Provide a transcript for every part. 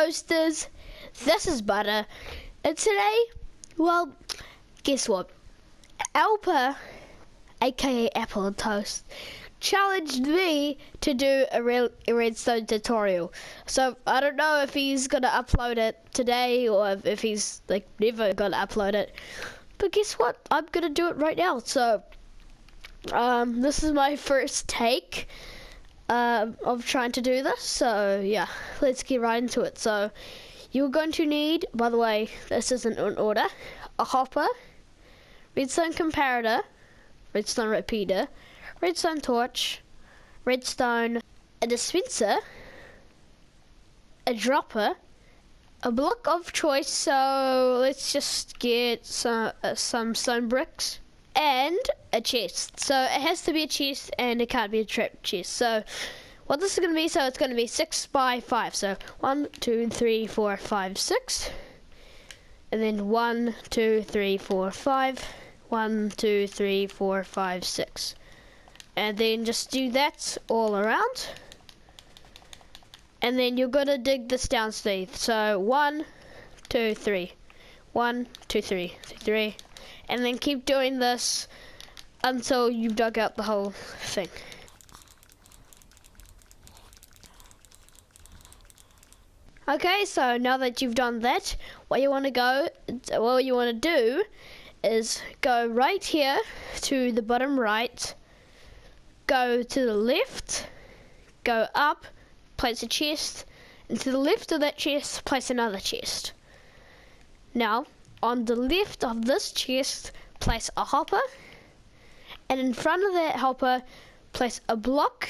toasters. This is butter. And today, well, guess what? Alpa, aka Apple and Toast, challenged me to do a redstone tutorial. So I don't know if he's gonna upload it today or if he's like never gonna upload it. But guess what? I'm gonna do it right now. So this is my first take of trying to do this. So yeah, let's get right into it. So you're going to need, by the way, this isn't in order, a hopper, redstone comparator, redstone repeater, redstone torch, redstone, a dispenser, a dropper, a block of choice, so let's just get some stone bricks, and a chest. So it has to be a chest and it can't be a trap chest. So what this is going to be, so it's going to be 6 by 5. So 1, 2, 3, 4, 5, 6. And then 1, 2, 3, 4, 5. 1, 2, 3, 4, 5, 6. And then just do that all around. And then you're going to dig this down, Steve. So 1, 2, 3. 1, 2, 3, 3. And then keep doing this until you've dug out the whole thing. Okay, so now that you've done that, what you want to do is go right here to the bottom right, go to the left, go up, place a chest, and to the left of that chest, place another chest. Now, on the left of this chest, place a hopper, and in front of that hopper, place a block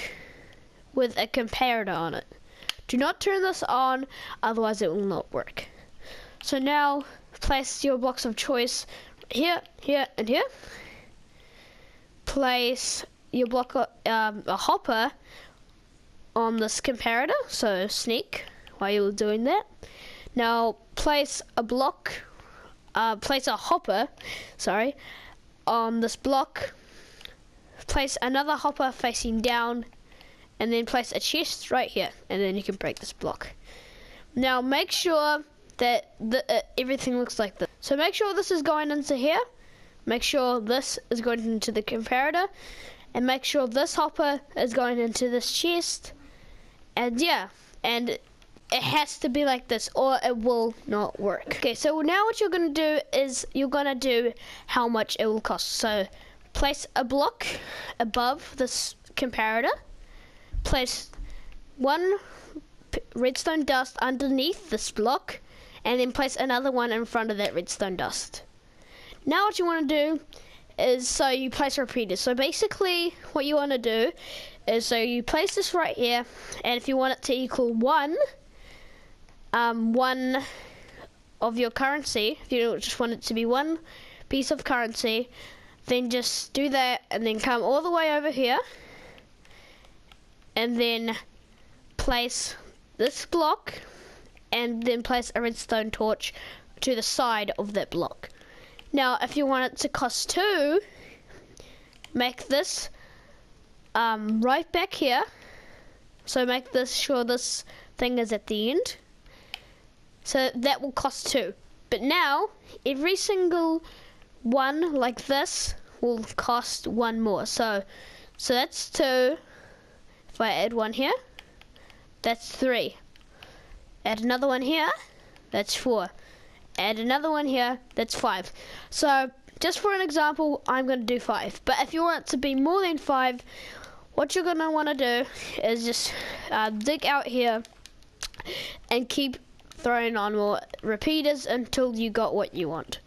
with a comparator on it. Do not turn this on, otherwise it will not work. So now, place your blocks of choice here, here, and here. Place your block, a hopper on this comparator, so sneak while you're doing that. Now place a block, place a hopper, on this block. Place another hopper facing down, and then place a chest right here, and then you can break this block. Now make sure that everything looks like this. So make sure this is going into here, make sure this is going into the comparator, and make sure this hopper is going into this chest. And yeah, and it has to be like this or it will not work. Okay, so now what you're gonna do is you're gonna do how much it will cost. So place a block above this comparator, place one redstone dust underneath this block, and then place another one in front of that redstone dust. Now what you want to do is, so you place repeaters. So basically what you want to do is, so you place this right here, and if you want it to equal one of your currency, if you just want it to be one piece of currency, then just do that and then come all the way over here and then place this block and then place a redstone torch to the side of that block. Now if you want it to cost 2, make this right back here, so make this sure this thing is at the end, so that will cost 2. But now every single one like this will cost 1 more, so that's 2. If I add 1 here, that's 3. Add another one here, that's 4. Add another one here, that's 5. So just for an example, I'm going to do 5. But if you want it to be more than 5, what you're going to want to do is just dig out here and keep throwing on more repeaters until you got what you want.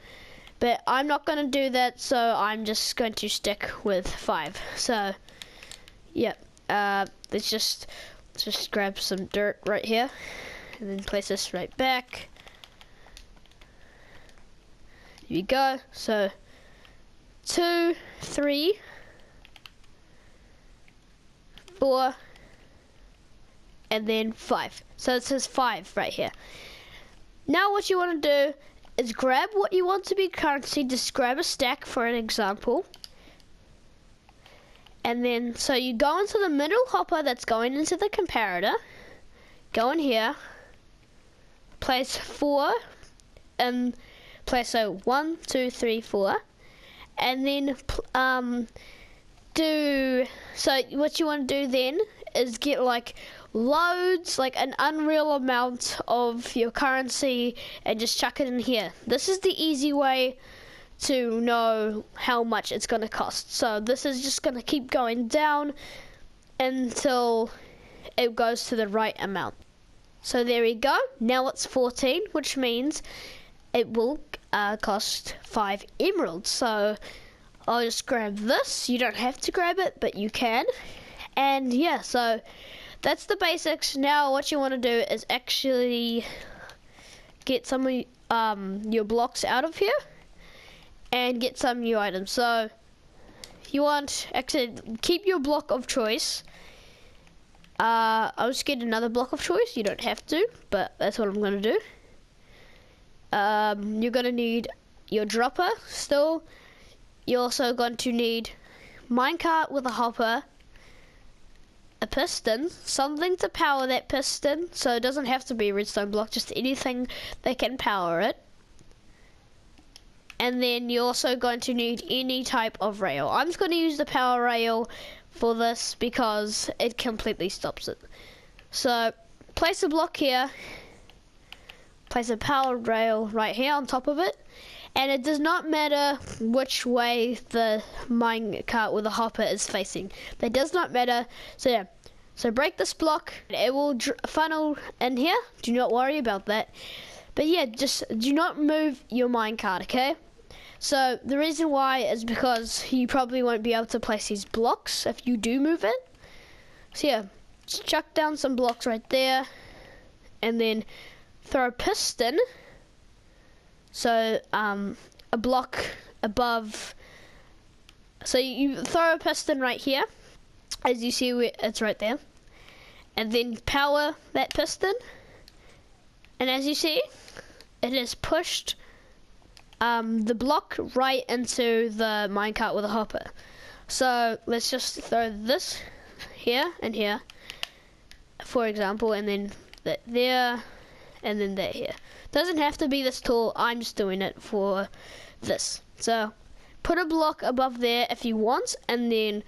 But I'm not going to do that, so I'm just going to stick with 5. So yeah, let's just grab some dirt right here and then place this right back. Here we go. So 2, 3, 4, and then 5. So it says 5 right here. Now what you want to do is grab what you want to be currency. Just grab a stack for an example. And then, so you go into the middle hopper that's going into the comparator. Go in here. place 4 in place, so 1, 2, 3, 4, and then so what you want to do then is get like loads, like an unreal amount of your currency, and just chuck it in here. This is the easy way to know how much it's going to cost. So this is just going to keep going down until it goes to the right amount. So there we go. Now it's 14, which means it will cost 5 emeralds. So I'll just grab this. You don't have to grab it, but you can. And yeah, so that's the basics. Now what you want to do is actually get some of your blocks out of here and get some new items. So you want, actually, keep your block of choice. I'll just get another block of choice. You don't have to, but that's what I'm going to do. You're going to need your dropper still. You're also going to need minecart with a hopper, a piston, something to power that piston, so it doesn't have to be a redstone block, just anything that can power it. And then you're also going to need any type of rail. I'm just going to use the power rail for this because it completely stops it. So place a block here, place a power rail right here on top of it, and it does not matter which way the minecart with the hopper is facing. That does not matter. So yeah, so break this block, it will funnel in here. Do not worry about that. But yeah, just do not move your minecart, okay? So the reason why is because you probably won't be able to place these blocks if you do move it. So yeah, just chuck down some blocks right there, and then throw a piston. So a block above. So you throw a piston right here, as you see it's right there, and then power that piston. And as you see, it has pushed the block right into the minecart with a hopper. So let's just throw this here and here, for example, and then that there, and then that here. Doesn't have to be this tall, I'm just doing it for this. So put a block above there if you want, and then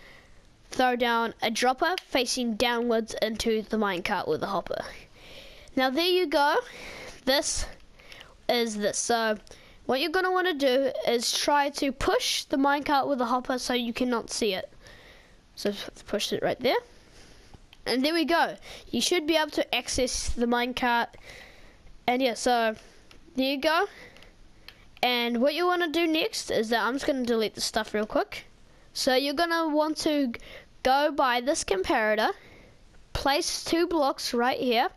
throw down a dropper facing downwards into the minecart with a hopper. Now there you go. This is this. So what you're going to want to do is try to push the minecart with a hopper so you cannot see it. So push it right there. And there we go. You should be able to access the minecart. And yeah, so there you go. And what you want to do next is that I'm just going to delete the stuff real quick. So you're going to want to go by this comparator, place 2 blocks right here,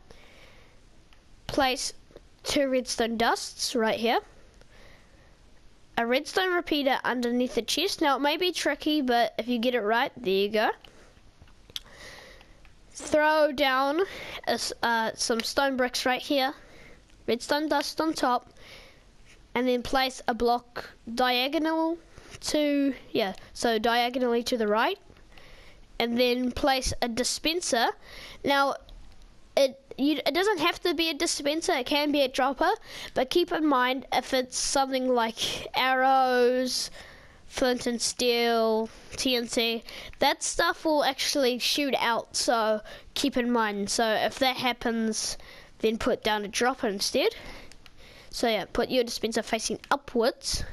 place 2 redstone dusts right here, a redstone repeater underneath the chest. Now it may be tricky, but if you get it right, there you go. Throw down some stone bricks right here, redstone dust on top, and then place a block diagonal to, so diagonally to the right, and then place a dispenser. Now it doesn't have to be a dispenser, it can be a dropper, but keep in mind if it's something like arrows, flint and steel, TNT, that stuff will actually shoot out, so keep in mind. So if that happens, then put down a dropper instead. So yeah, put your dispenser facing upwards,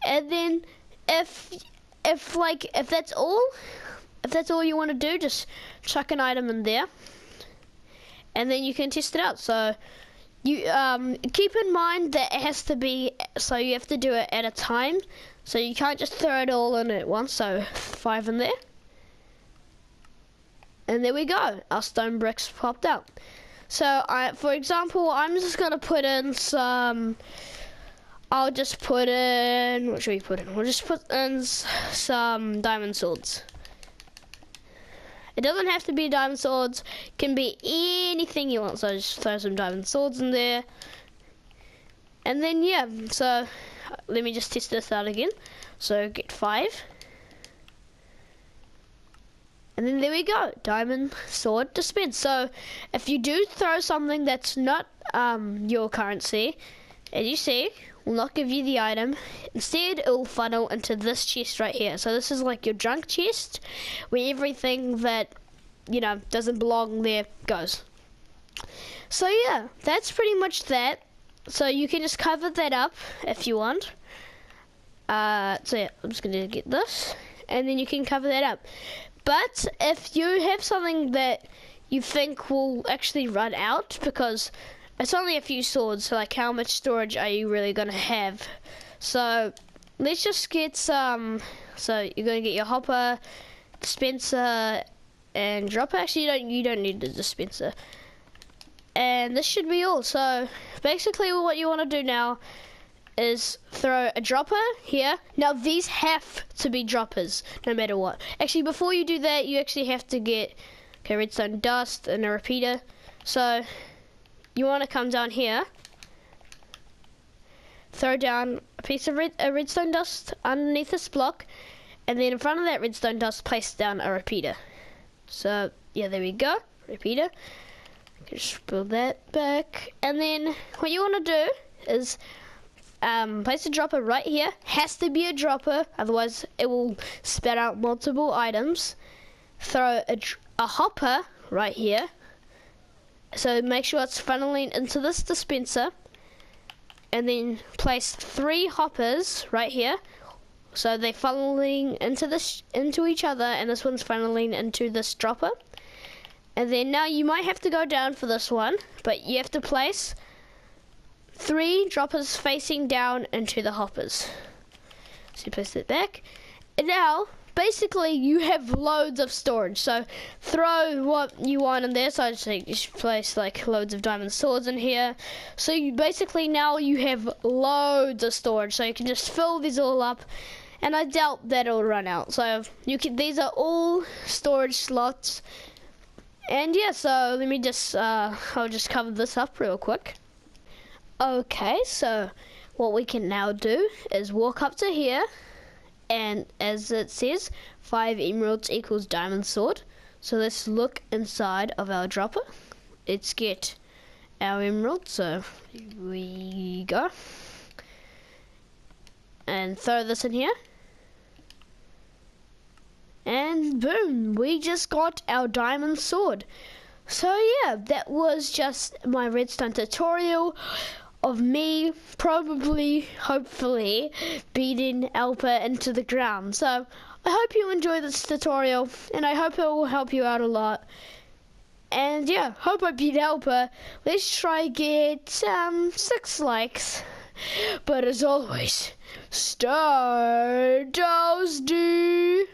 and then if that's all you want to do, just chuck an item in there, and then you can test it out. So you keep in mind that it has to be, so you have to do it at a time, so you can't just throw it all in at once. So 5 in there, and there we go, our stone bricks popped out. So for example, I'm just gonna put in some, I'll just put in, what should we put in? We'll just put in some diamond swords. It doesn't have to be diamond swords, it can be anything you want. So just throw some diamond swords in there. And then yeah, so let me just test this out again. So get 5. And then there we go, diamond sword dispense. So if you do throw something that's not your currency, as you see, will not give you the item. Instead, it will funnel into this chest right here. So this is like your junk chest, where everything that, you know, doesn't belong there goes. So yeah, that's pretty much that. So you can just cover that up if you want. So yeah, I'm just gonna get this, and then you can cover that up. But if you have something that you think will actually run out, because it's only a few swords, so like how much storage are you really gonna have? So let's just get some. So you're gonna get your hopper, dispenser, and dropper. Actually, you don't need the dispenser. And this should be all. So basically what you want to do now is throw a dropper here. Now these have to be droppers no matter what. Actually, before you do that, you actually have to get redstone dust and a repeater. So you want to come down here, throw down a piece of redstone dust underneath this block, and then in front of that redstone dust place down a repeater. So yeah, there we go, repeater. Just build that back, and then what you want to do is place a dropper right here. Has to be a dropper, otherwise it will spit out multiple items. Throw a hopper right here, so make sure it's funneling into this dispenser, and then place 3 hoppers right here, so they're funneling into each other, and this one's funneling into this dropper. And then now you might have to go down for this one, but you have to place 3 droppers facing down into the hoppers. So you place it back. And now, basically, you have loads of storage. So throw what you want in there. So I just place like loads of diamond swords in here. So you basically now you have loads of storage. So you can just fill these all up. And I doubt that it'll run out. So you can. These are all storage slots. And yeah, so let me just, I'll just cover this up real quick. Okay, so what we can now do is walk up to here, and as it says, 5 emeralds equals diamond sword. So let's look inside of our dropper. Let's get our emerald, so here we go. And throw this in here. And boom, we just got our diamond sword. So yeah, that was just my redstone tutorial of me probably, hopefully, beating Alpa into the ground. So I hope you enjoy this tutorial, and I hope it will help you out a lot. And yeah, hope I beat Alpa. Let's try get 6 likes. But as always, stay toasty.